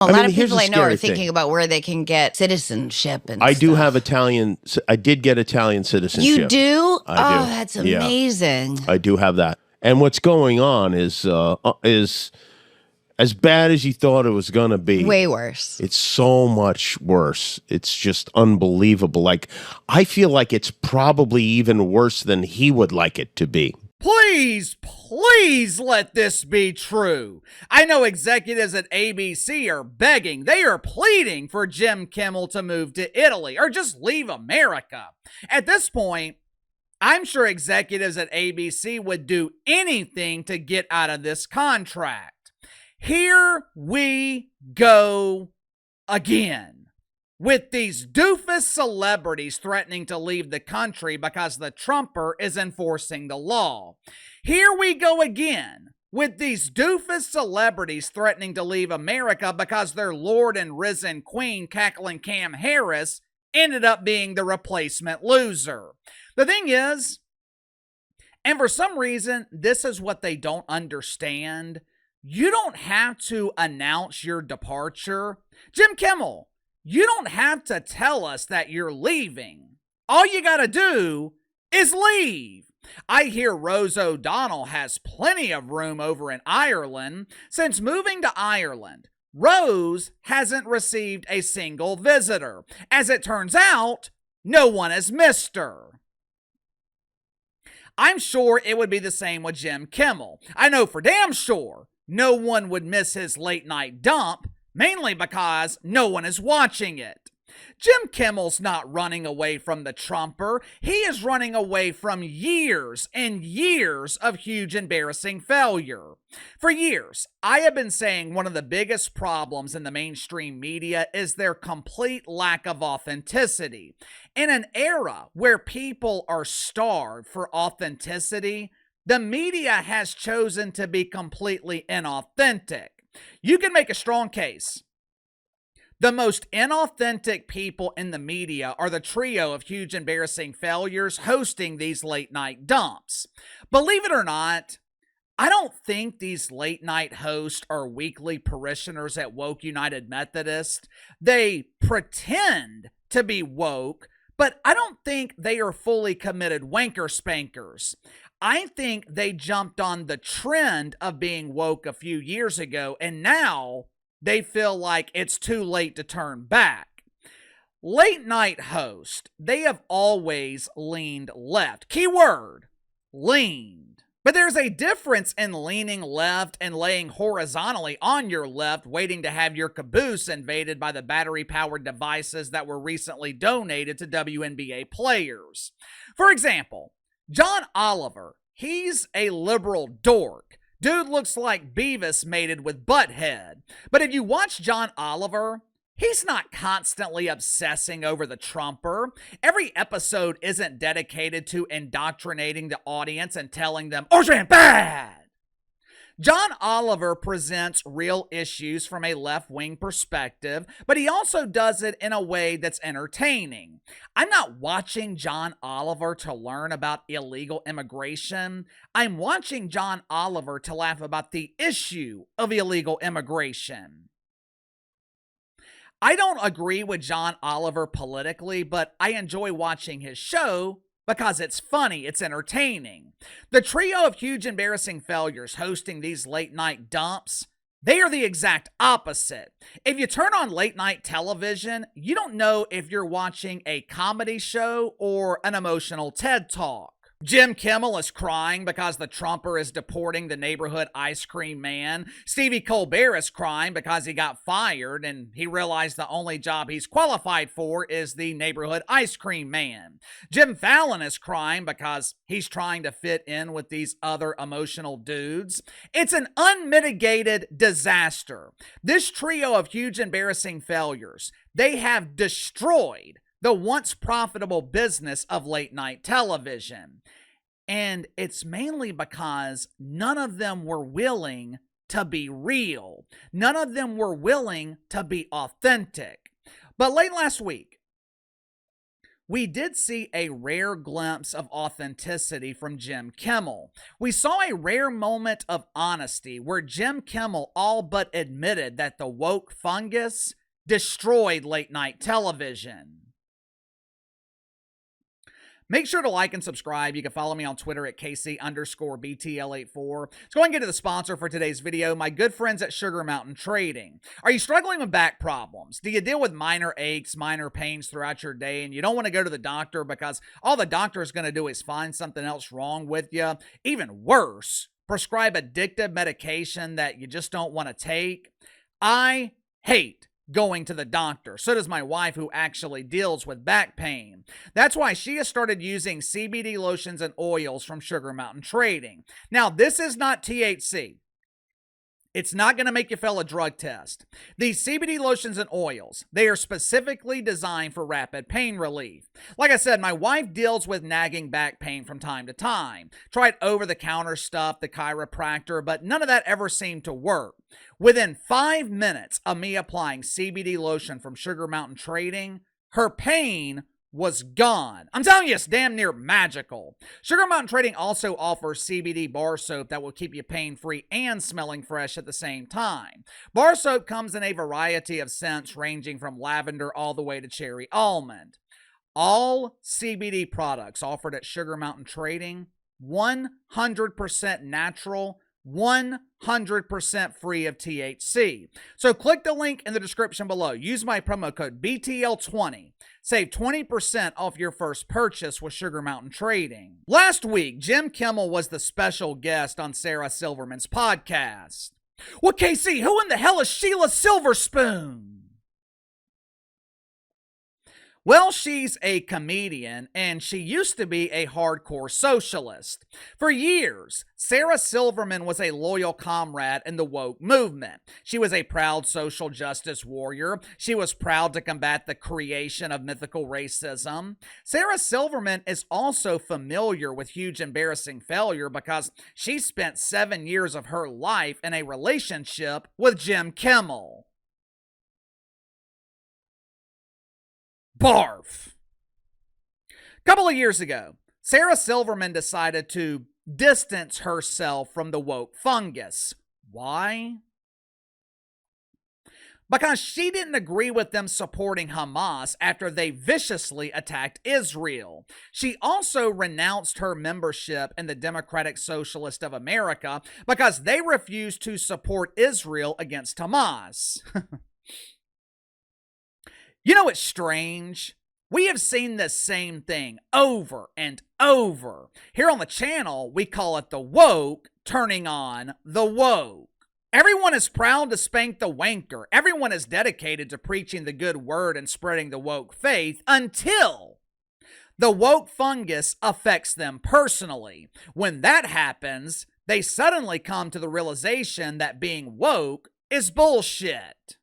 A lot of people I know are scary thinking thing. about where they can get citizenship and I do stuff. have Italian. I did get Italian citizenship. You do? I do. That's Yeah. amazing. I do have that. And what's going on is as bad as you thought it was going to be. Way worse. It's so much worse. It's just unbelievable. Like, I feel like it's probably even worse than he would like it to be. Please, please let this be true. I know executives at ABC are begging, they are pleading for Jim Kimmel to move to Italy or just leave America. At this point, I'm sure executives at ABC would do anything to get out of this contract. Here we go again. With these doofus celebrities threatening to leave the country because the Trumper is enforcing the law. Here we go again with these doofus celebrities threatening to leave America because their Lord and risen queen, cackling Cam Harris, ended up being the replacement loser. The thing is, and for some reason, this is what they don't understand, you don't have to announce your departure. Jim Kimmel, you don't have to tell us that you're leaving. All you gotta do is leave. I hear Rose O'Donnell has plenty of room over in Ireland. Since moving to Ireland, Rose hasn't received a single visitor. As it turns out, no one has missed her. I'm sure it would be the same with Jim Kimmel. I know for damn sure no one would miss his late night dump, mainly because no one is watching it. Jim Kimmel's not running away from the Trumper. He is running away from years and years of huge embarrassing failure. For years, I have been saying one of the biggest problems in the mainstream media is their complete lack of authenticity. In an era where people are starved for authenticity, the media has chosen to be completely inauthentic. You can make a strong case. The most inauthentic people in the media are the trio of huge embarrassing failures hosting these late night dumps. Believe it or not, I don't think these late night hosts are weekly parishioners at Woke United Methodist. They pretend to be woke, but I don't think they are fully committed wanker spankers. I think they jumped on the trend of being woke a few years ago, and now they feel like it's too late to turn back. Late night hosts, they have always leaned left. Keyword, leaned. But there's a difference in leaning left and laying horizontally on your left, waiting to have your caboose invaded by the battery-powered devices that were recently donated to WNBA players. For example, John Oliver, he's a liberal dork. Dude looks like Beavis mated with Butthead. But if you watch John Oliver, he's not constantly obsessing over the Trumper. Every episode isn't dedicated to indoctrinating the audience and telling them, "Orange Man bad!" John Oliver presents real issues from a left-wing perspective, but he also does it in a way that's entertaining. I'm not watching John Oliver to learn about illegal immigration. I'm watching John Oliver to laugh about the issue of illegal immigration. I don't agree with John Oliver politically, but I enjoy watching his show because it's funny, it's entertaining. The trio of huge embarrassing failures hosting these late night dumps, they are the exact opposite. If you turn on late night television, you don't know if you're watching a comedy show or an emotional TED Talk. Jim Kimmel is crying because the Trumper is deporting the neighborhood ice cream man. Stevie Colbert is crying because he got fired and he realized the only job he's qualified for is the neighborhood ice cream man. Jim Fallon is crying because he's trying to fit in with these other emotional dudes. It's an unmitigated disaster. This trio of huge embarrassing failures, they have destroyed the once profitable business of late night television. And it's mainly because none of them were willing to be real. None of them were willing to be authentic. But late last week, we did see a rare glimpse of authenticity from Jim Kimmel. We saw a rare moment of honesty where Jim Kimmel all but admitted that the woke fungus destroyed late night television. Make sure to like and subscribe. You can follow me on Twitter at KC_BTL84. Let's go ahead and get to the sponsor for today's video, my good friends at Sugar Mountain Trading. Are you struggling with back problems? Do you deal with minor aches, minor pains throughout your day, and you don't want to go to the doctor because all the doctor is going to do is find something else wrong with you? Even worse, prescribe addictive medication that you just don't want to take? I hate going to the doctor. So does my wife, who actually deals with back pain. That's why she has started using CBD lotions and oils from Sugar Mountain Trading. Now, this is not THC. It's not going to make you fail a drug test. These CBD lotions and oils, they are specifically designed for rapid pain relief. Like I said, my wife deals with nagging back pain from time to time. Tried over-the-counter stuff, the chiropractor, but none of that ever seemed to work. Within 5 minutes of me applying CBD lotion from Sugar Mountain Trading, her pain was gone. I'm telling you, it's damn near magical. Sugar Mountain Trading also offers CBD bar soap that will keep you pain-free and smelling fresh at the same time. Bar soap comes in a variety of scents ranging from lavender all the way to cherry almond. All CBD products offered at Sugar Mountain Trading, 100% natural, 100% free of THC. So click the link in the description below. Use my promo code BTL20. Save 20% off your first purchase with Sugar Mountain Trading. Last week, Jim Kimmel was the special guest on Sarah Silverman's podcast. Well, KC, who in the hell is Sheila Silverspoon? Well, she's a comedian, and she used to be a hardcore socialist. For years, Sarah Silverman was a loyal comrade in the woke movement. She was a proud social justice warrior. She was proud to combat the creation of mythical racism. Sarah Silverman is also familiar with huge embarrassing failure because she spent 7 years of her life in a relationship with Jim Kimmel. Barf. A couple of years ago, Sarah Silverman decided to distance herself from the woke fungus. Why? Because she didn't agree with them supporting Hamas after they viciously attacked Israel. She also renounced her membership in the Democratic Socialist of America because they refused to support Israel against Hamas. You know what's strange? We have seen the same thing over and over. Here on the channel, we call it the woke turning on the woke. Everyone is proud to spank the wanker. Everyone is dedicated to preaching the good word and spreading the woke faith until the woke fungus affects them personally. When that happens, they suddenly come to the realization that being woke is bullshit.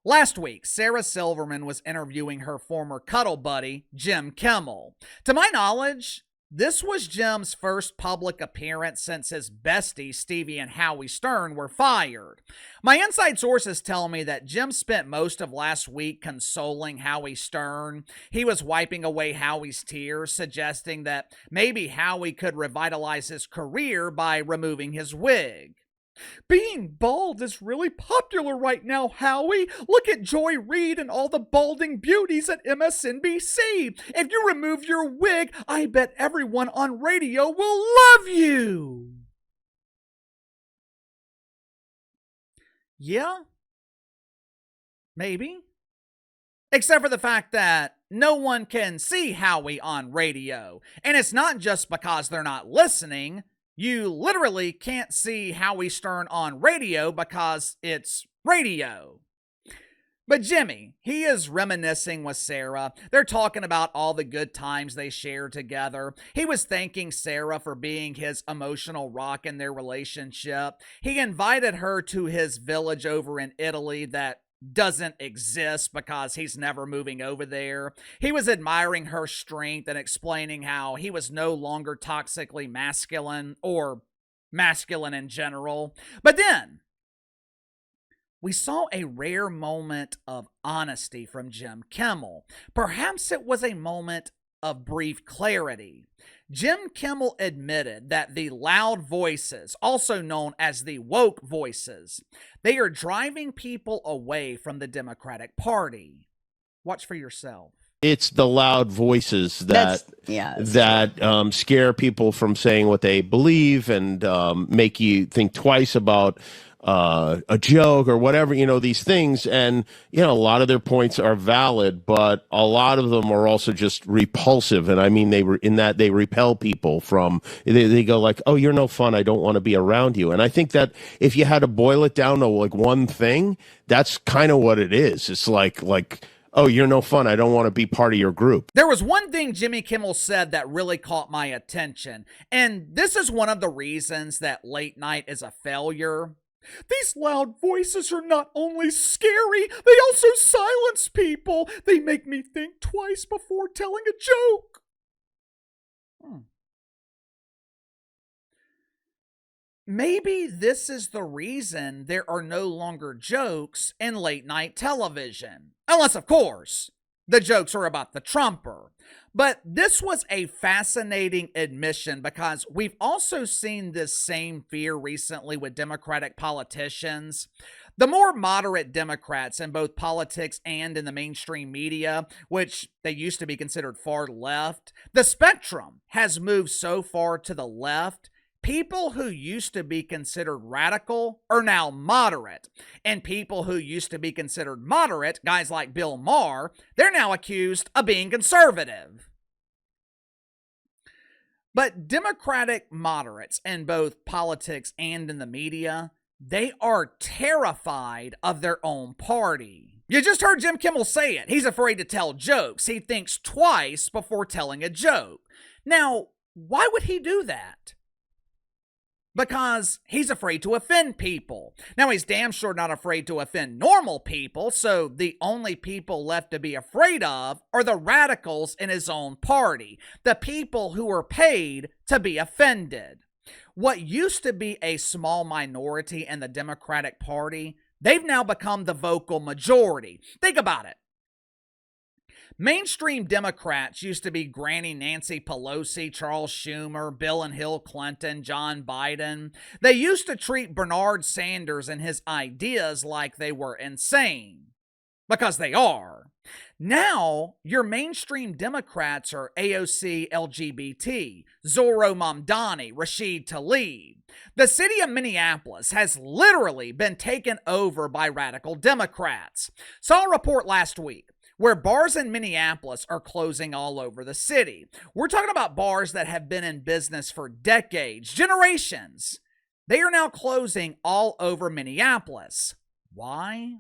Last week, Sarah Silverman was interviewing her former cuddle buddy, Jim Kimmel. To my knowledge, this was Jim's first public appearance since his besties, Stevie and Howie Stern, were fired. My inside sources tell me that Jim spent most of last week consoling Howie Stern. He was wiping away Howie's tears, suggesting that maybe Howie could revitalize his career by removing his wig. Being bald is really popular right now, Howie. Look at Joy Reid and all the balding beauties at MSNBC. If you remove your wig, I bet everyone on radio will love you. Yeah, maybe. Except for the fact that no one can see Howie on radio. And it's not just because they're not listening. You literally can't see Howie Stern on radio because it's radio. But Jimmy, he is reminiscing with Sarah. They're talking about all the good times they shared together. He was thanking Sarah for being his emotional rock in their relationship. He invited her to his village over in Italy that doesn't exist because he's never moving over there. He was admiring her strength and explaining how he was no longer toxically masculine or masculine in general. But then, we saw a rare moment of honesty from Jim Kimmel. Perhaps it was a moment of brief clarity. Jim Kimmel admitted that the loud voices, also known as the woke voices, they are driving people away from the Democratic Party. Watch for yourself. It's the loud voices that scare people from saying what they believe and make you think twice about a joke or whatever, these things. And, a lot of their points are valid, but a lot of them are also just repulsive. And I mean, they repel people from, they go like, oh, you're no fun. I don't want to be around you. And I think that if you had to boil it down to like one thing, that's kind of what it is. It's like, oh, you're no fun. I don't want to be part of your group. There was one thing Jimmy Kimmel said that really caught my attention, and this is one of the reasons that late night is a failure. These loud voices are not only scary, they also silence people. They make me think twice before telling a joke. Maybe this is the reason there are no longer jokes in late night television. Unless, of course, the jokes are about the Trumper. But this was a fascinating admission because we've also seen this same fear recently with Democratic politicians. The more moderate Democrats in both politics and in the mainstream media, which they used to be considered far left, the spectrum has moved so far to the left. People who used to be considered radical are now moderate. And people who used to be considered moderate, guys like Bill Maher, they're now accused of being conservative. But Democratic moderates in both politics and in the media, they are terrified of their own party. You just heard Jim Kimmel say it. He's afraid to tell jokes. He thinks twice before telling a joke. Now, why would he do that? Because he's afraid to offend people. Now, he's damn sure not afraid to offend normal people, so the only people left to be afraid of are the radicals in his own party, the people who are paid to be offended. What used to be a small minority in the Democratic Party, they've now become the vocal majority. Think about it. Mainstream Democrats used to be Granny Nancy Pelosi, Charles Schumer, Bill and Hill Clinton, John Biden. They used to treat Bernard Sanders and his ideas like they were insane. Because they are. Now, your mainstream Democrats are AOC LGBT, Zorro Mamdani, Rashid Tlaib. The city of Minneapolis has literally been taken over by radical Democrats. Saw a report last week where bars in Minneapolis are closing all over the city. We're talking about bars that have been in business for decades, generations. They are now closing all over Minneapolis. Why?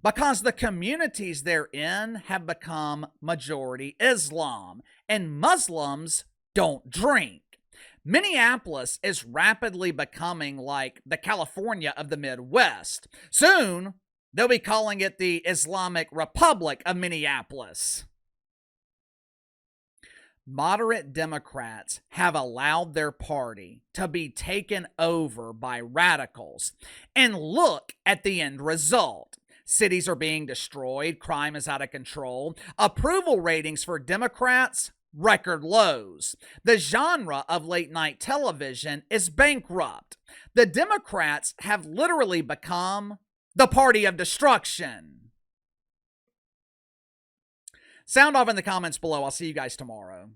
Because the communities they're in have become majority Islam, and Muslims don't drink. Minneapolis is rapidly becoming like the California of the Midwest. Soon, they'll be calling it the Islamic Republic of Minneapolis. Moderate Democrats have allowed their party to be taken over by radicals. And look at the end result. Cities are being destroyed. Crime is out of control. Approval ratings for Democrats, record lows. The genre of late night television is bankrupt. The Democrats have literally become the party of destruction. Sound off in the comments below. I'll see you guys tomorrow.